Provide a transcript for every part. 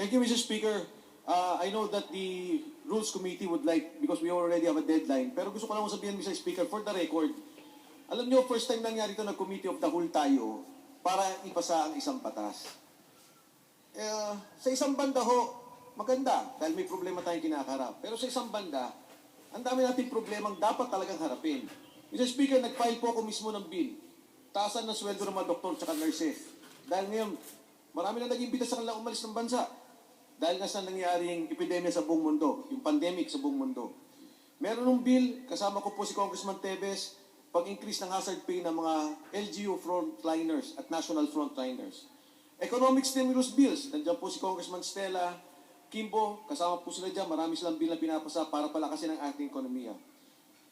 Thank you, Mr. Speaker. I know that the Rules Committee would like, because we already have a deadline, pero gusto ko lang sabihin, Mr. Speaker, for the record, alam niyo, first time nangyari ito na Committee of the Whole tayo para ipasa ang isang batas. Sa isang banda ho, maganda, dahil may problema tayong kinakaharap. Pero sa isang banda, ang dami nating problemang dapat talagang harapin. Mr. Speaker, nag-file po ako mismo ng bill. Taasan ng sweldo ng mga doktor at nurses. Dahil ngayon, marami na naging bitas sa kanilang umalis ng bansa. Dahil nga sa nangyaring epidemya sa buong mundo, yung pandemic sa buong mundo. Meron ng bill, kasama ko po si Congressman Tevez, pag-increase ng hazard pay ng mga LGU frontliners at national frontliners. Economic stimulus bills, nandiyan po si Congressman Stella, Kimbo, kasama po sila dyan, marami silang bill na pinapasa para palakasin ang ating ekonomiya.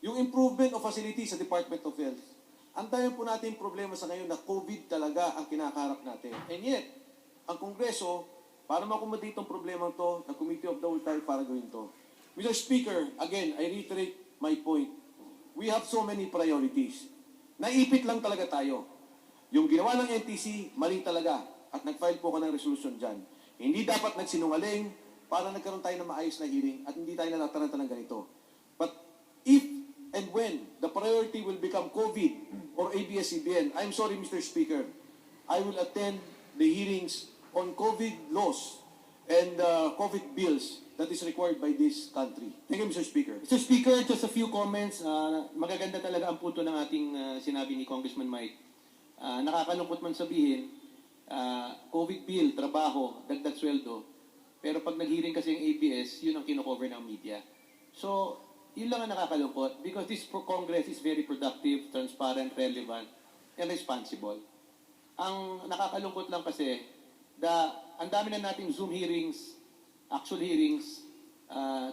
Yung improvement of facilities sa Department of Health. Ang dami po natin problema sa ngayon na COVID talaga ang kinakaharap natin. And yet, ang Kongreso, para ma-accommodate itong problema to, na Committee of the Whole tayo para gawin to. Mr. Speaker, again, I reiterate my point. We have so many priorities. Naipit lang talaga tayo. Yung ginawa ng NTC, mali talaga. At nag-file po ka ng resolution dyan. Hindi dapat nagsinungaling para nagkaroon tayo ng maayos na hearing at hindi tayo natataranta ng ganito. But if and when the priority will become COVID or ABS CBN, I'm sorry, Mr. Speaker, I will attend the hearings on COVID laws and COVID bills that is required by this country. Thank you, Mr. Speaker. Mr. Speaker, just a few comments. Magaganda talaga ang punto ng ating sinabi ni Congressman Mike. Nakakalungkot man sabihin, COVID bill, trabaho, dagdag sweldo. Pero pag nag-hearing kasi yung ABS, yun ang kino-cover ng media. So, yun lang ang nakakalungkot because this Congress is very productive, transparent, relevant, and responsible. Ang nakakalungkot lang kasi, ang dami na nating Zoom hearings, actual hearings,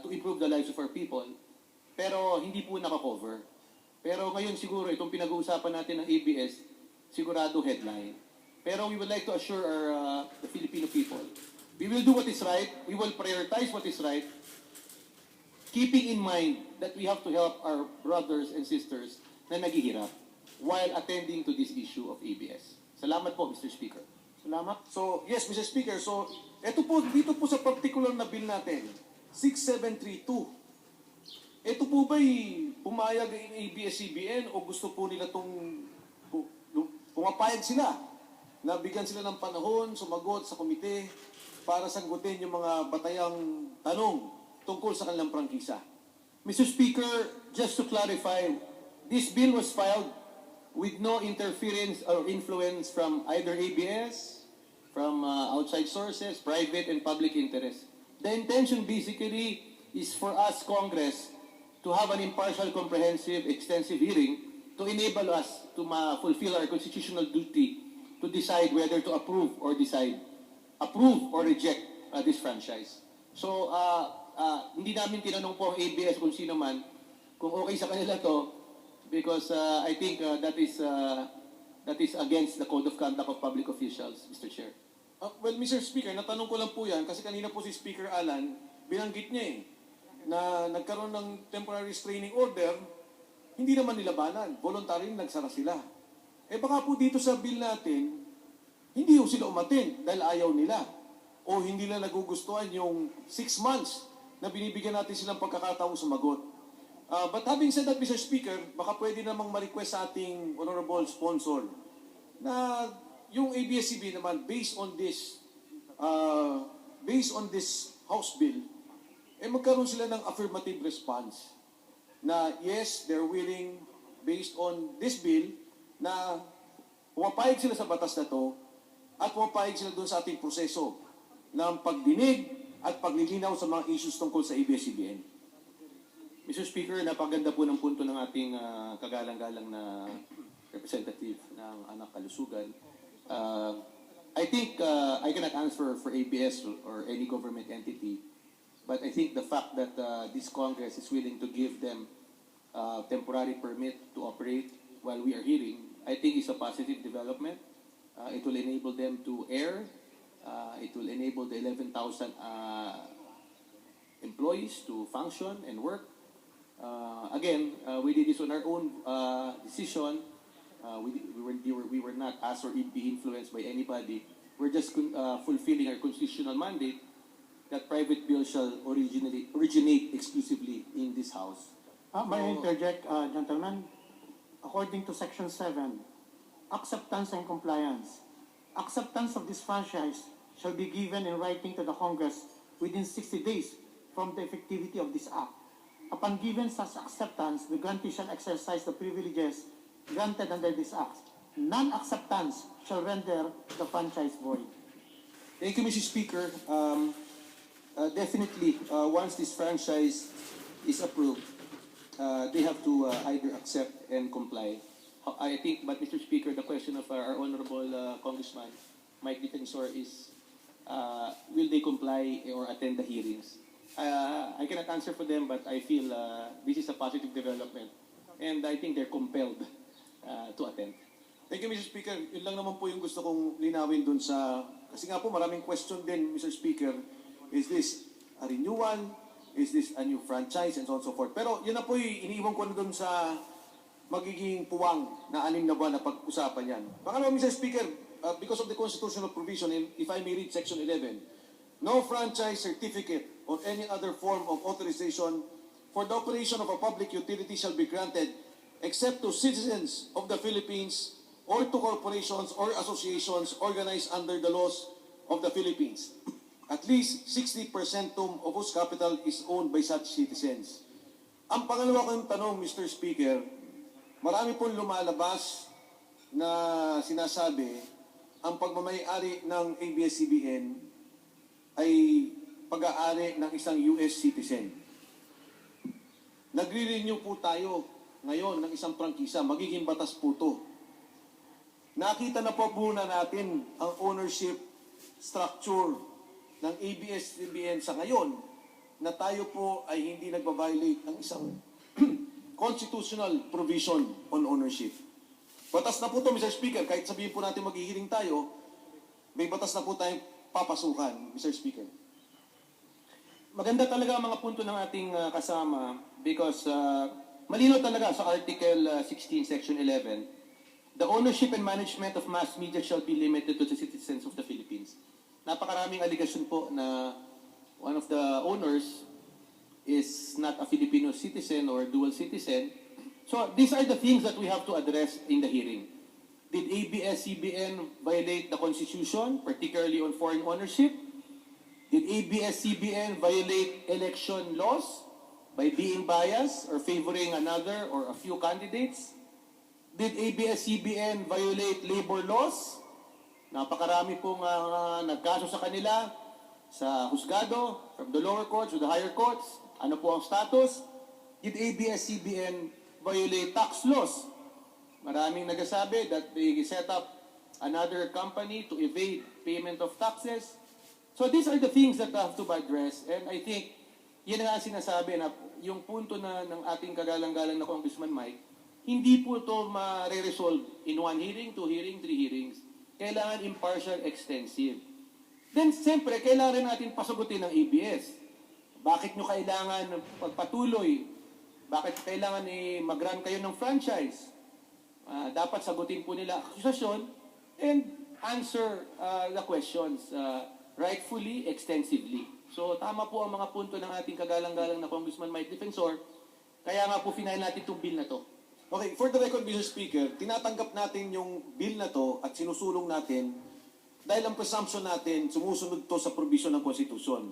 to improve the lives of our people, pero hindi po nakakover. Pero ngayon siguro, itong pinag-uusapan natin ng ABS, sigurado headline. Pero we would like to assure the Filipino people, we will do what is right, we will prioritize what is right, keeping in mind that we have to help our brothers and sisters na naghihirap while attending to this issue of ABS. Salamat po, Mr. Speaker. Salamat. So, yes, Mr. Speaker. So, dito po sa particular na bill natin, 6732. Ito po ba'y pumayag ang ABS-CBN o gusto po nila pumapayag sila na bigyan sila ng panahon, sumagot sa komite para sagutin yung mga batayang tanong tungkol sa kanilang prangkisa? Mr. Speaker, just to clarify, this bill was filed with no interference or influence from either ABS, from outside sources, private and public interest. The intention basically is for us, Congress, to have an impartial, comprehensive, extensive hearing to enable us to fulfill our constitutional duty to decide whether to approve or reject this franchise. So, hindi namin tinanong po ang ABS kung sino man, kung okay sa kanila to, because I think that is against the Code of Conduct of Public Officials, Mr. Chair. Well, Mr. Speaker, natanong ko lang po yan kasi kanina po si Speaker Alan, binanggit niya na nagkaroon ng temporary restraining order, hindi naman nilabanan. Voluntary nagsara sila. Baka po dito sa bill natin, hindi yung sila umatin dahil ayaw nila. O hindi nila nagugustuhan yung 6 months na binibigyan natin silang pagkakataong sumagot. But having said that, Mr. Speaker, baka pwede namang ma-request sa ating honorable sponsor na yung ABS-CBN naman, based on this House bill, magkaroon sila ng affirmative response na yes, they're willing, based on this bill, na pumapayag sila sa batas na to at pumapayag sila doon sa ating proseso ng pagdinig at paglilinaw sa mga issues tungkol sa ABS-CBN. Mr. Speaker, napaganda po ng punto ng ating kagalang-galang na representative ng anak kalusugan. I think I cannot answer for ABS or any government entity, but I think the fact that this Congress is willing to give them temporary permit to operate while we are hearing, I think is a positive development. It will enable them to air. It will enable the 11,000 employees to function and work. Again, we did this on our own decision. We were not asked or be influenced by anybody. We're just fulfilling our constitutional mandate that private bills shall originate exclusively in this House. May I interject, gentlemen? According to Section 7, acceptance and compliance. Acceptance of this franchise shall be given in writing to the Congress within 60 days from the effectivity of this act. Upon given such acceptance, the grantee shall exercise the privileges granted under this act. Non-acceptance shall render the franchise void. Thank you, Mr. Speaker. Definitely, once this franchise is approved, they have to either accept and comply. I think, but Mr. Speaker, the question of our Honorable Congressman Mike Defensor is, will they comply or attend the hearings? I cannot answer for them, but I feel this is a positive development, and I think they're compelled to attend. Thank you, Mr. Speaker. Yun lang naman po yung gusto kong linawin dun sa... Kasi nga po maraming question din, Mr. Speaker. Is this a renewal? Is this a new franchise? And so on and so forth. Pero yun na po yung iniiwan ko na dun sa magiging puwang na 6 na buwan na pag-usapan yan. Pangalawa, Mr. Speaker, because of the constitutional provision, if I may read Section 11, no franchise certificate or any other form of authorization for the operation of a public utility shall be granted except to citizens of the Philippines or to corporations or associations organized under the laws of the Philippines. At least 60% of whose capital is owned by such citizens. Ang pangalawa kong tanong, Mr. Speaker, marami pong lumalabas na sinasabi ang pagmamayari ng ABS CBN ay pag-aari ng isang US citizen. Nagre-renew po tayo ngayon ng isang prangkisa, magiging batas po ito. Nakita na po muna natin ang ownership structure ng ABS CBN sa ngayon na tayo po ay hindi nagbabiolate ng isang constitutional provision on ownership. Batas na po ito, Mr. Speaker. Kahit sabihin po natin maghihiring tayo, may batas na po tayong papasukan, Mr. Speaker. Maganda talaga ang mga punto ng ating kasama because malinaw talaga sa Article 16, Section 11, the ownership and management of mass media shall be limited to the citizens of the Philippines. Napakaraming allegation po na one of the owners is not a Filipino citizen or dual citizen. So these are the things that we have to address in the hearing. Did ABS CBN violate the Constitution, particularly on foreign ownership? Did ABS CBN violate election laws by being biased or favoring another or a few candidates? Did ABS CBN violate labor laws? Napakarami pong nagkaso sa kanila sa husgado, from the lower courts to the higher courts. Ano po ang status? Did ABS CBN violate tax laws? Maraming nagsasabi that they set up another company to evade payment of taxes. So these are the things that have to be addressed. And I think, yun nga sinasabi na yung punto na ng ating kagalang-galang na Congressman Mike, hindi po ito ma-resolve in 1 hearing, 2 hearing, 3 hearings. Kailangan impartial, extensive. Then, siyempre, kailangan natin pasagutin ng ABS. Bakit nyo kailangan pagpatuloy? Bakit kailangan mag-run kayo ng franchise? Dapat sagutin po nila akusasyon and answer the questions rightfully, extensively. So, tama po ang mga punto ng ating kagalang-galang na Congressman Mike Defensor. Kaya nga po final natin itong bill na to. Okay, for the record, Mr. Speaker, tinatanggap natin yung bill na to at sinusulong natin dahil ang presumption natin sumusunod to sa provision ng Constitution.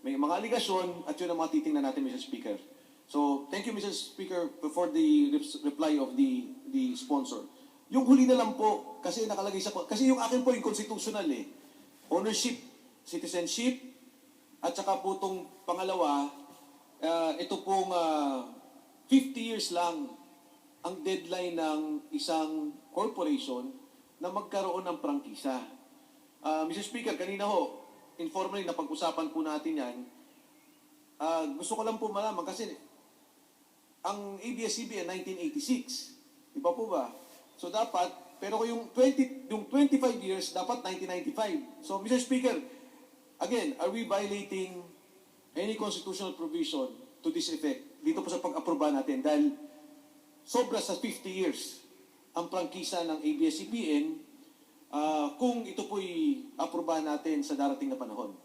May mga aligasyon at yun ang mga titingnan natin, Mr. Speaker. So, thank you, Mr. Speaker, for the reply of the sponsor. Yung huli na lang po, kasi nakalagay sa... Kasi yung akin po yung constitutional eh. Ownership, citizenship, at saka po itong pangalawa, ito pong 50 years lang ang deadline ng isang corporation na magkaroon ng prangkisa. Mr. Speaker, kanina ho, informally na pag-usapan po natin yan. Gusto ko lang po malaman kasi ang ABS-CBN 1986, di ba po ba? So dapat, pero yung 25 years, dapat 1995. So Mr. Speaker, again, are we violating any constitutional provision to this effect dito po sa pag-aproba natin? Dahil sobra sa 50 years ang prangkisa ng ABS-CBN kung ito po'y aprobahan natin sa darating na panahon.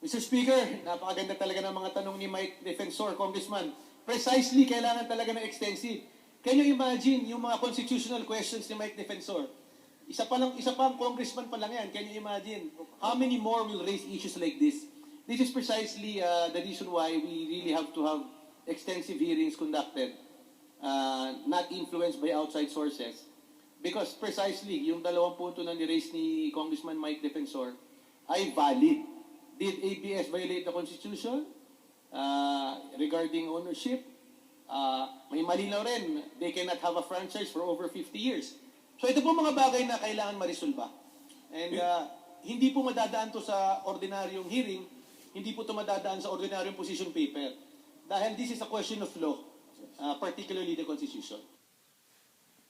Mr. Speaker, napakaganda talaga ng mga tanong ni Mike Defensor, Congressman. Precisely, kailangan talaga ng extensive. Can you imagine yung mga constitutional questions ni Mike Defensor? Isa pang congressman pa lang yan. Can you imagine? How many more will raise issues like this? This is precisely the reason why we really have to have extensive hearings conducted, not influenced by outside sources. Because precisely, yung dalawang punto na ni-raise ni Congressman Mike Defensor ay valid. Did ABS violate the Constitution regarding ownership? May malinaw rin, they cannot have a franchise for over 50 years. So ito po mga bagay na kailangan marisolba. And hindi po madadaan to sa ordinaryong hearing, hindi po to madadaan sa ordinaryong position paper. Dahil this is a question of law, particularly the Constitution.